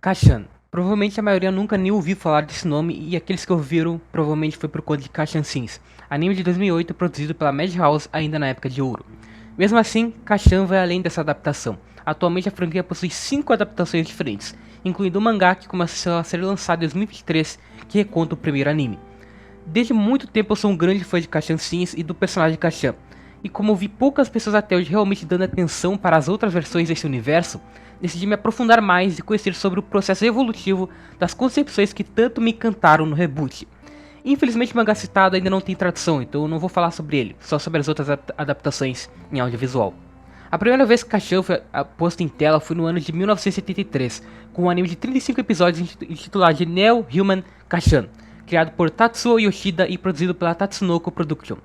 Kashan. Provavelmente a maioria nunca nem ouviu falar desse nome e aqueles que ouviram provavelmente foi por conta de Kashan Sins, anime de 2008 produzido pela Madhouse ainda na época de ouro. Mesmo assim, Kashan vai além dessa adaptação. Atualmente a franquia possui 5 adaptações diferentes, incluindo o mangá que começou a ser lançado em 2023, que reconta o primeiro anime. Desde muito tempo eu sou um grande fã de Kashan Sins e do personagem Kashan, e como vi poucas pessoas até hoje realmente dando atenção para as outras versões desse universo, decidi me aprofundar mais e conhecer sobre o processo evolutivo das concepções que tanto me encantaram no reboot. Infelizmente o mangá citado ainda não tem tradução, então eu não vou falar sobre ele, só sobre as outras adaptações em audiovisual. A primeira vez que Kashan foi posto em tela foi no ano de 1973, com um anime de 35 episódios intitulado Neo Human Kashan, criado por Tatsuo Yoshida e produzido pela Tatsunoko Production.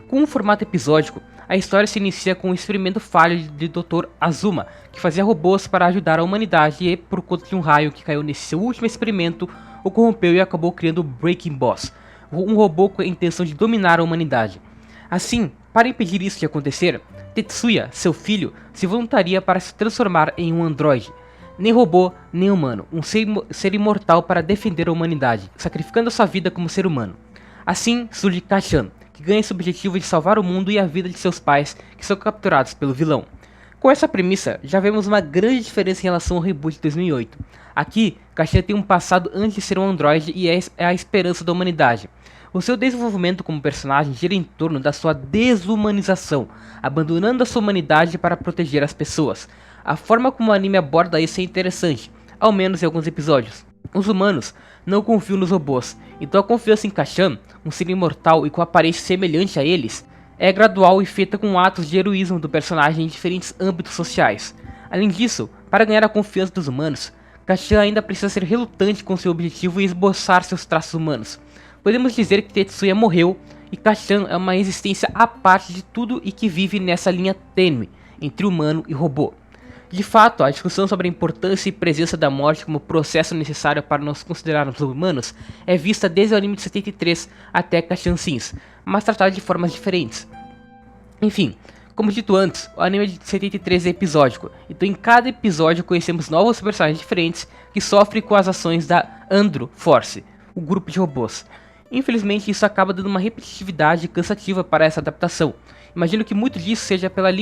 Com um formato episódico, a história se inicia com um experimento falho de Dr. Azuma, que fazia robôs para ajudar a humanidade e, por conta de um raio que caiu nesse seu último experimento, o corrompeu e acabou criando o Breaking Boss, um robô com a intenção de dominar a humanidade. Assim, para impedir isso de acontecer, Tetsuya, seu filho, se voluntaria para se transformar em um androide, nem robô, nem humano, um ser imortal para defender a humanidade, sacrificando sua vida como ser humano. Assim surge Kashan, que ganha esse objetivo de salvar o mundo e a vida de seus pais, que são capturados pelo vilão. Com essa premissa, já vemos uma grande diferença em relação ao reboot de 2008. Aqui, Kashan tem um passado antes de ser um androide e é a esperança da humanidade. O seu desenvolvimento como personagem gira em torno da sua desumanização, abandonando a sua humanidade para proteger as pessoas. A forma como o anime aborda isso é interessante, ao menos em alguns episódios. Os humanos não confiam nos robôs, então a confiança em Kashan, um ser imortal e com aparência semelhante a eles, é gradual e feita com atos de heroísmo do personagem em diferentes âmbitos sociais. Além disso, para ganhar a confiança dos humanos, Kashan ainda precisa ser relutante com seu objetivo e esboçar seus traços humanos. Podemos dizer que Tetsuya morreu e Kashan é uma existência à parte de tudo e que vive nessa linha tênue entre humano e robô. De fato, a discussão sobre a importância e presença da morte como processo necessário para nos considerarmos humanos é vista desde o anime de 73 até Kashan Sins, mas tratada de formas diferentes. Enfim, como dito antes, o anime de 73 é episódico, então em cada episódio conhecemos novos personagens diferentes que sofrem com as ações da Andro Force, o grupo de robôs. Infelizmente isso acaba dando uma repetitividade cansativa para essa adaptação. Imagino que muito disso seja pelas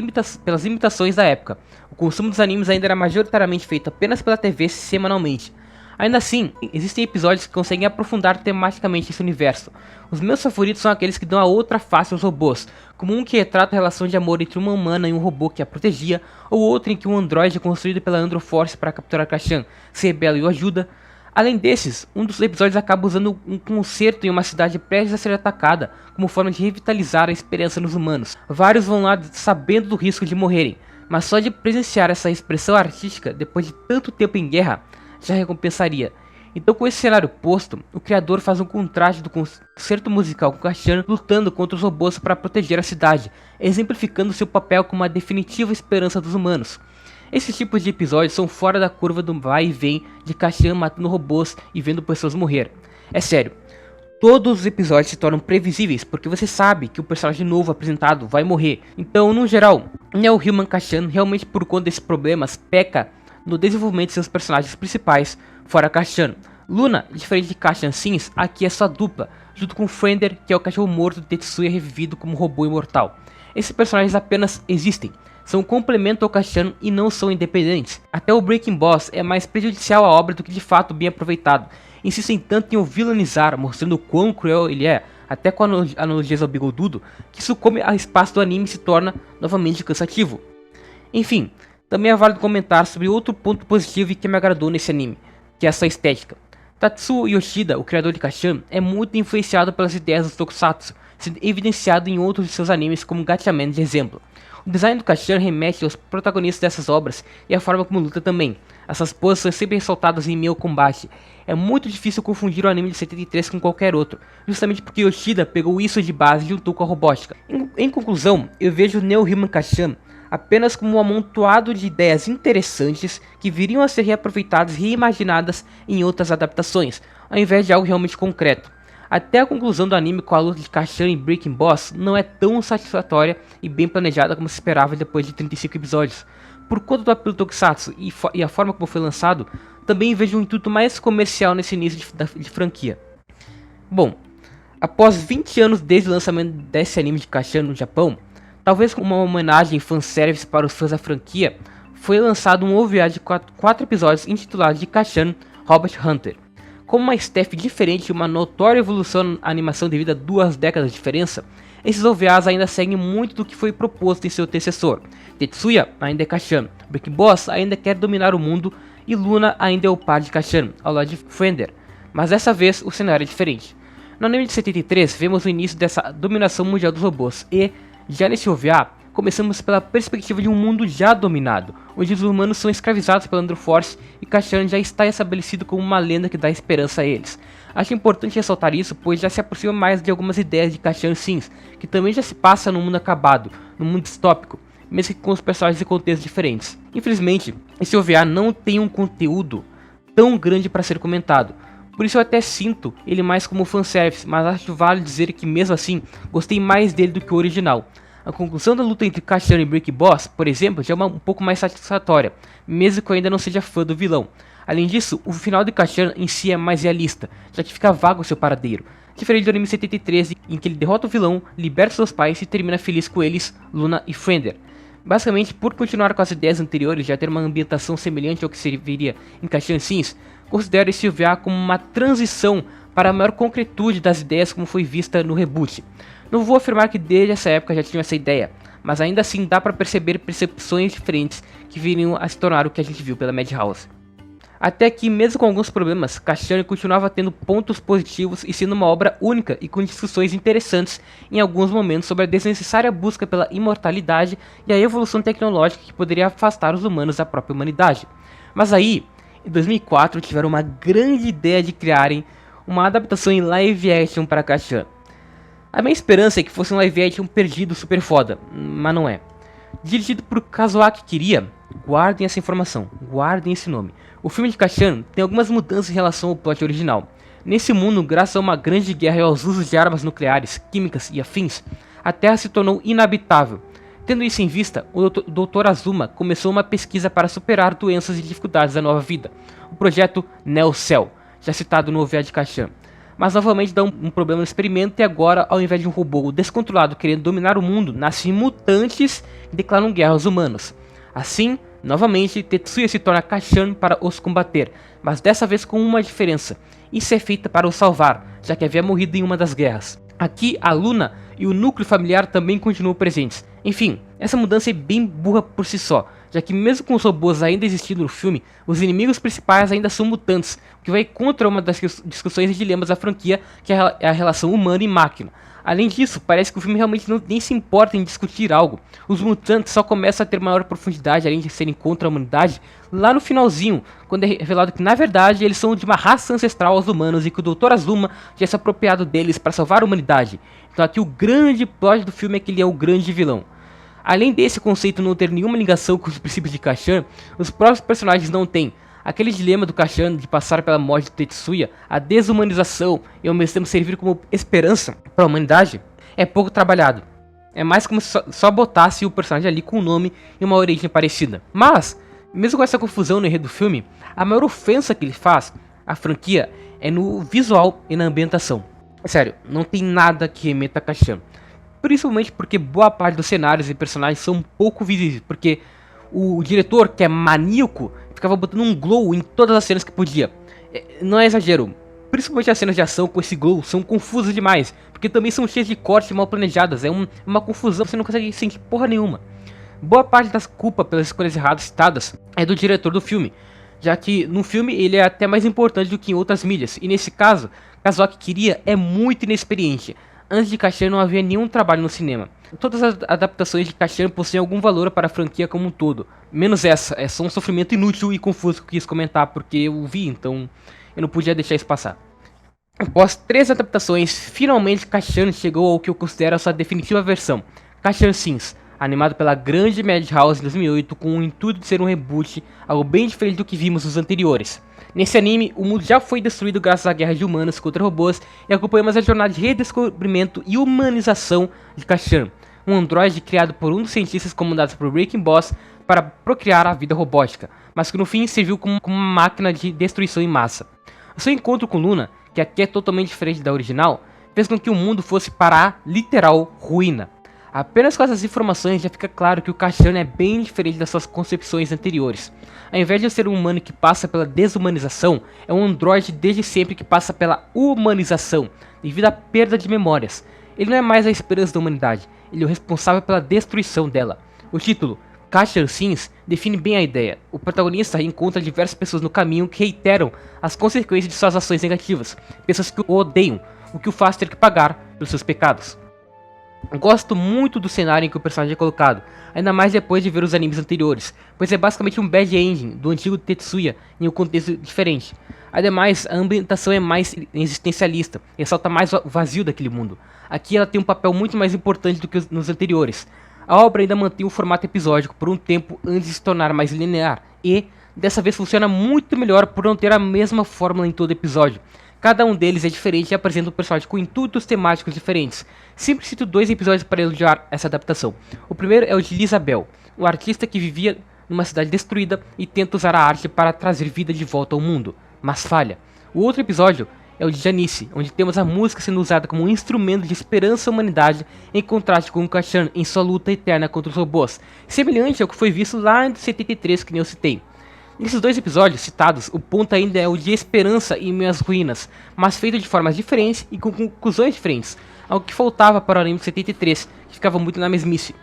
limitações da época. O consumo dos animes ainda era majoritariamente feito apenas pela TV semanalmente. Ainda assim, existem episódios que conseguem aprofundar tematicamente esse universo. Os meus favoritos são aqueles que dão a outra face aos robôs, como um que retrata a relação de amor entre uma humana e um robô que a protegia, ou outro em que um androide construído pela Andro Force para capturar Kashan se rebela e o ajuda. Além desses, um dos episódios acaba usando um concerto em uma cidade prestes a ser atacada, como forma de revitalizar a esperança nos humanos. Vários vão lá sabendo do risco de morrerem, mas só de presenciar essa expressão artística depois de tanto tempo em guerra, já recompensaria. Então com esse cenário posto, o criador faz um contraste do concerto musical com Kashan lutando contra os robôs para proteger a cidade, exemplificando seu papel como a definitiva esperança dos humanos. Esses tipos de episódios são fora da curva do vai e vem de Kashan matando robôs e vendo pessoas morrer. É sério, todos os episódios se tornam previsíveis porque você sabe que o personagem novo apresentado vai morrer. Então, no geral, Neo Human Kashan realmente por conta desses problemas peca no desenvolvimento de seus personagens principais, fora Kashan. Luna, diferente de Kashan Sins, aqui é sua dupla, junto com Fender, que é o cachorro morto de Tetsuya revivido como robô imortal. Esses personagens apenas existem, são um complemento ao Kashan e não são independentes. Até o Breaking Boss é mais prejudicial à obra do que de fato bem aproveitado. Insistem tanto em o vilanizar, mostrando o quão cruel ele é, até com analogias ao bigodudo, que isso come a espaço do anime e se torna novamente cansativo. Enfim, também é válido comentar sobre outro ponto positivo e que me agradou nesse anime, que é a sua estética. Tatsuo Yoshida, o criador de Kashan, é muito influenciado pelas ideias dos tokusatsu, sendo evidenciado em outros de seus animes como Gatchaman de exemplo. O design do Kashan remete aos protagonistas dessas obras e a forma como luta também. Essas poses são sempre ressaltadas em meio ao combate. É muito difícil confundir o anime de 73 com qualquer outro, justamente porque Yoshida pegou isso de base e juntou com a robótica. Em conclusão, eu vejo Neo Human Kashan apenas como um amontoado de ideias interessantes que viriam a ser reaproveitadas e reimaginadas em outras adaptações, ao invés de algo realmente concreto. Até a conclusão do anime com a luta de Kashan e Breaking Boss não é tão satisfatória e bem planejada como se esperava depois de 35 episódios. Por conta do apelo tokusatsu e a forma como foi lançado, também vejo um intuito mais comercial nesse início de franquia. Bom, após 20 anos desde o lançamento desse anime de Kashan no Japão, talvez como uma homenagem e fanservice para os fãs da franquia, foi lançado um OVA de 4 episódios intitulado de Kashan Robot Hunter. Como uma staff diferente e uma notória evolução na animação devido a 2 décadas de diferença, esses OVAs ainda seguem muito do que foi proposto em seu antecessor. Tetsuya ainda é Kashan, Big Boss ainda quer dominar o mundo e Luna ainda é o par de Kashan, ao lado de Fender, mas dessa vez o cenário é diferente. No anime de 73 vemos o início dessa dominação mundial dos robôs e, já nesse OVA, começamos pela perspectiva de um mundo já dominado, onde os humanos são escravizados pela Androforce e Kashan já está estabelecido como uma lenda que dá esperança a eles. Acho importante ressaltar isso, pois já se aproxima mais de algumas ideias de Kashan Sims, que também já se passa no mundo acabado, no mundo distópico, mesmo que com os personagens e contextos diferentes. Infelizmente, esse OVA não tem um conteúdo tão grande para ser comentado, por isso eu até sinto ele mais como fanservice, mas acho que vale dizer que mesmo assim, gostei mais dele do que o original. A conclusão da luta entre Kashan e Brick Boss, por exemplo, já é um pouco mais satisfatória, mesmo que eu ainda não seja fã do vilão. Além disso, o final de Kashan em si é mais realista, já que fica vago seu paradeiro, diferente do anime 73, em que ele derrota o vilão, liberta seus pais e termina feliz com eles, Luna e Fender. Basicamente, por continuar com as ideias anteriores e já ter uma ambientação semelhante ao que se viria em Kashan Sims, considero esse OVA como uma transição para a maior concretude das ideias como foi vista no reboot. Não vou afirmar que desde essa época já tinha essa ideia, mas ainda assim dá para perceber percepções diferentes que viriam a se tornar o que a gente viu pela Madhouse. Até que, mesmo com alguns problemas, Kashan continuava tendo pontos positivos e sendo uma obra única e com discussões interessantes em alguns momentos sobre a desnecessária busca pela imortalidade e a evolução tecnológica que poderia afastar os humanos da própria humanidade. Mas aí, em 2004, tiveram uma grande ideia de criarem uma adaptação em live action para Kashan. A minha esperança é que fosse um live action perdido super foda, mas não é. Dirigido por Kazuaki Kiria, guardem essa informação, guardem esse nome. O filme de Kashan tem algumas mudanças em relação ao plot original. Nesse mundo, graças a uma grande guerra e aos usos de armas nucleares, químicas e afins, a Terra se tornou inabitável. Tendo isso em vista, o Dr. Azuma começou uma pesquisa para superar doenças e dificuldades da nova vida, o projeto Neocell, já citado no OVA de Kashan. Mas novamente dá um problema no experimento e agora, ao invés de um robô descontrolado querendo dominar o mundo, nascem mutantes e declaram guerra aos humanos. Assim, novamente, Tetsuya se torna Kashan para os combater, mas dessa vez com uma diferença. Isso é feito para o salvar, já que havia morrido em uma das guerras. Aqui, a Luna e o núcleo familiar também continuam presentes. Enfim, essa mudança é bem burra por si só, já que mesmo com os robôs ainda existindo no filme, os inimigos principais ainda são mutantes, o que vai contra uma das discussões e dilemas da franquia, que é a relação humano e máquina. Além disso, parece que o filme realmente nem se importa em discutir algo. Os mutantes só começam a ter maior profundidade, além de serem contra a humanidade, lá no finalzinho, quando é revelado que na verdade eles são de uma raça ancestral aos humanos e que o Dr. Azuma já se apropriado deles para salvar a humanidade. Então aqui o grande plot do filme é que ele é o grande vilão. Além desse conceito não ter nenhuma ligação com os princípios de Kashan, os próprios personagens não têm. Aquele dilema do Kashan de passar pela morte de Tetsuya, a desumanização e ao mesmo tempo servir como esperança para a humanidade, é pouco trabalhado. É mais como se só botasse o personagem ali com um nome e uma origem parecida. Mas, mesmo com essa confusão no enredo do filme, a maior ofensa que ele faz à franquia é no visual e na ambientação. Sério, não tem nada que remeta a Kashan. Principalmente porque boa parte dos cenários e personagens são pouco visíveis, porque o diretor, que é maníaco, ficava botando um glow em todas as cenas que podia. Não é exagero, principalmente as cenas de ação com esse glow são confusas demais, porque também são cheias de cortes mal planejadas, é uma confusão, você não consegue sentir porra nenhuma. Boa parte das culpas pelas escolhas erradas citadas é do diretor do filme, já que no filme ele é até mais importante do que em outras mídias, e nesse caso, Kazuaki Kiria é muito inexperiente. Antes de Kashan não havia nenhum trabalho no cinema. Todas as adaptações de Kashan possuem algum valor para a franquia como um todo. Menos essa, é só um sofrimento inútil e confuso que eu quis comentar, porque eu vi, então eu não podia deixar isso passar. Após 3 adaptações, finalmente Kashan chegou ao que eu considero a sua definitiva versão, Kashan Sims, animado pela grande Madhouse em 2008 com o intuito de ser um reboot, algo bem diferente do que vimos nos anteriores. Nesse anime, o mundo já foi destruído graças à guerra de humanos contra robôs e acompanhamos a jornada de redescobrimento e humanização de Kashan, um androide criado por um dos cientistas comandados por Breaking Boss para procriar a vida robótica. mas que no fim serviu como uma máquina de destruição em massa. O seu encontro com Luna, que aqui é totalmente diferente da original, fez com que o mundo fosse para a literal ruína. Apenas com essas informações já fica claro que o Kashan é bem diferente das suas concepções anteriores. Ao invés de ser um humano que passa pela desumanização, é um androide desde sempre que passa pela humanização, devido à perda de memórias. Ele não é mais a esperança da humanidade, ele é o responsável pela destruição dela. O título, Kashan Sins, define bem a ideia. O protagonista encontra diversas pessoas no caminho que reiteram as consequências de suas ações negativas, pessoas que o odeiam, o que o faz ter que pagar pelos seus pecados. Gosto muito do cenário em que o personagem é colocado, ainda mais depois de ver os animes anteriores, pois é basicamente um bad ending do antigo Tetsuya em um contexto diferente. Ademais, a ambientação é mais existencialista, ressalta mais o vazio daquele mundo. Aqui ela tem um papel muito mais importante do que nos anteriores. A obra ainda mantém o formato episódico por um tempo antes de se tornar mais linear, e dessa vez funciona muito melhor por não ter a mesma fórmula em todo episódio. Cada um deles é diferente e apresenta um personagem com intuitos temáticos diferentes. Sempre cito 2 episódios para elogiar essa adaptação. O primeiro é o de Lisabel, um artista que vivia numa cidade destruída e tenta usar a arte para trazer vida de volta ao mundo, mas falha. O outro episódio é o de Janice, onde temos a música sendo usada como um instrumento de esperança à humanidade em contraste com o Kashan em sua luta eterna contra os robôs, semelhante ao que foi visto lá em 73 que nem eu citei. Nesses 2 episódios citados, o ponto ainda é o de esperança em meio às ruínas, mas feito de formas diferentes e com conclusões diferentes, algo que faltava para o anime 73, que ficava muito na mesmice.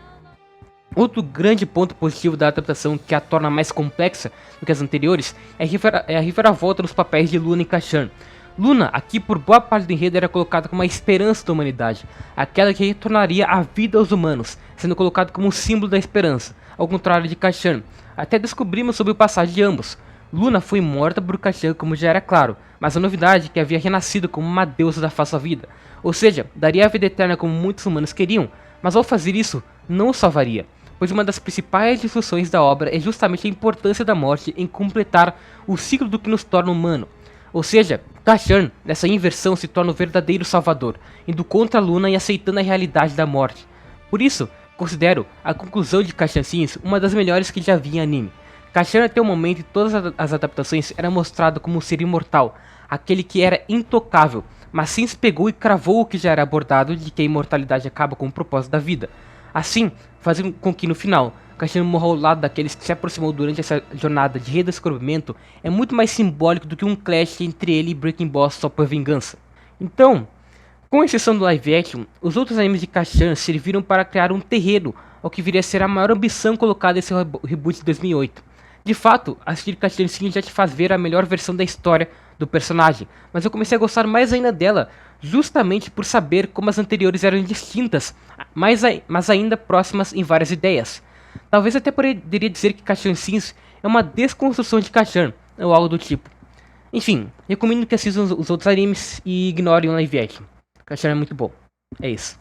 Outro grande ponto positivo da adaptação que a torna mais complexa do que as anteriores é a reviravolta nos papéis de Luna e Kashan. Luna, aqui por boa parte do enredo, era colocada como a esperança da humanidade, aquela que retornaria a vida aos humanos, sendo colocado como um símbolo da esperança, ao contrário de Kashan. Até descobrimos sobre o passado de ambos. Luna foi morta por Kashan, como já era claro, mas a novidade é que havia renascido como uma deusa da face da vida, ou seja, daria a vida eterna como muitos humanos queriam, mas ao fazer isso, não o salvaria, pois uma das principais discussões da obra é justamente a importância da morte em completar o ciclo do que nos torna humano. Ou seja, Kashan, nessa inversão, se torna o verdadeiro salvador, indo contra Luna e aceitando a realidade da morte. Por isso, considero a conclusão de Kashan Sins uma das melhores que já vi em anime. Kashan até o momento em todas as adaptações era mostrado como um ser imortal, aquele que era intocável, mas Sins pegou e cravou o que já era abordado de que a imortalidade acaba com o propósito da vida. Assim, fazendo com que no final, Kashan morra ao lado daqueles que se aproximou durante essa jornada de redescobrimento é muito mais simbólico do que um clash entre ele e Breaking Boss só por vingança. Então, com exceção do live action, os outros animes de Kashan serviram para criar um terreno ao que viria a ser a maior ambição colocada nesse reboot de 2008. De fato, assistir Kashan Sins já te faz ver a melhor versão da história do personagem, mas eu comecei a gostar mais ainda dela, justamente por saber como as anteriores eram distintas, mas ainda próximas em várias ideias. Talvez até poderia dizer que Kashan Sins é uma desconstrução de Kashan, ou algo do tipo. Enfim, recomendo que assistam os outros animes e ignorem o live action. Kashan é muito bom. É isso.